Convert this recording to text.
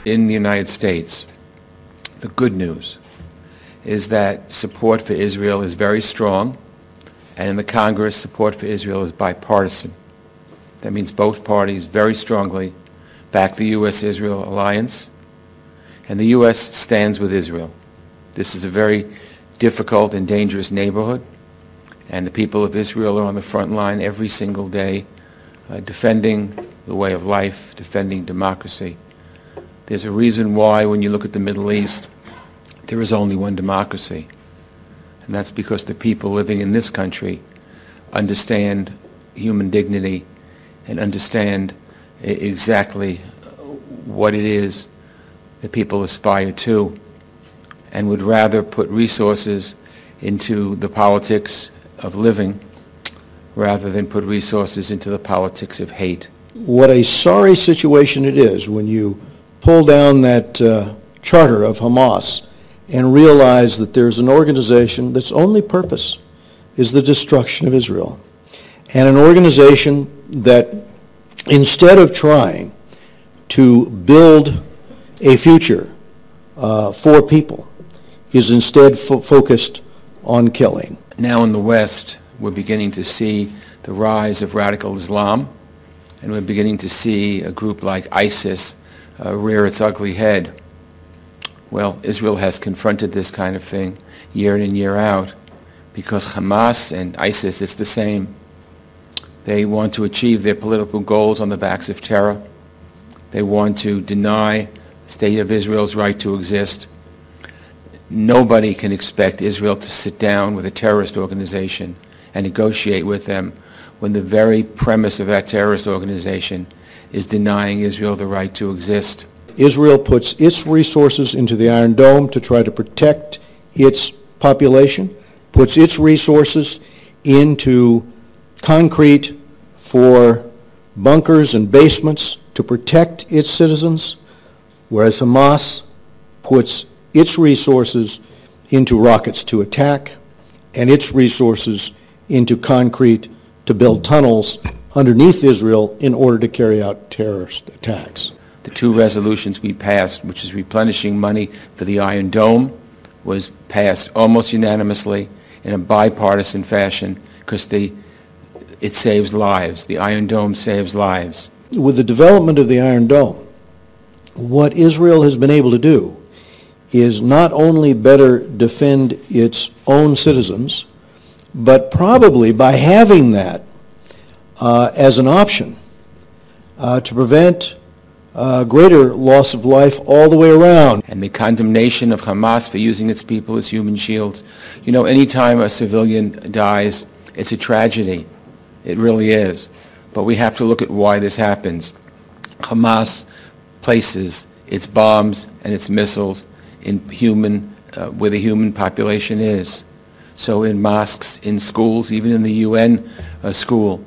In the United States, the good news is that support for Israel is very strong, and in the Congress, support for Israel is bipartisan. That means both parties very strongly back the U.S.-Israel alliance, and the U.S. stands with Israel. This is a very difficult and dangerous neighborhood, and the people of Israel are on the front line every single day, defending the way of life, defending democracy. There's a reason why, when you look at the Middle East, there is only one democracy, and that's because the people living in this country understand human dignity and understand exactly what it is that people aspire to, and would rather put resources into the politics of living rather than put resources into the politics of hate. What a sorry situation it is when you pull down that charter of Hamas and realize that there's an organization that's only purpose is the destruction of Israel. And an organization that, instead of trying to build a future for people, is instead focused on killing. Now in the West, we're beginning to see the rise of radical Islam, and we're beginning to see a group like ISIS rear its ugly head. Well, Israel has confronted this kind of thing year in and year out, because Hamas and ISIS, it's the same. They want to achieve their political goals on the backs of terror. They want to deny the state of Israel's right to exist. Nobody can expect Israel to sit down with a terrorist organization and negotiate with them when the very premise of that terrorist organization is denying Israel the right to exist. Israel puts its resources into the Iron Dome to try to protect its population, puts its resources into concrete for bunkers and basements to protect its citizens, whereas Hamas puts its resources into rockets to attack and its resources into concrete to build tunnels underneath Israel in order to carry out terrorist attacks. The two resolutions we passed, which is replenishing money for the Iron Dome, was passed almost unanimously in a bipartisan fashion because it saves lives. The Iron Dome saves lives. With the development of the Iron Dome, what Israel has been able to do is not only better defend its own citizens, but probably by having that as an option to prevent greater loss of life all the way around. And the condemnation of Hamas for using its people as human shields. You know, anytime a civilian dies, it's a tragedy. It really is. But we have to look at why this happens. Hamas places its bombs and its missiles in where the human population is. So in mosques, in schools, even in the UN school,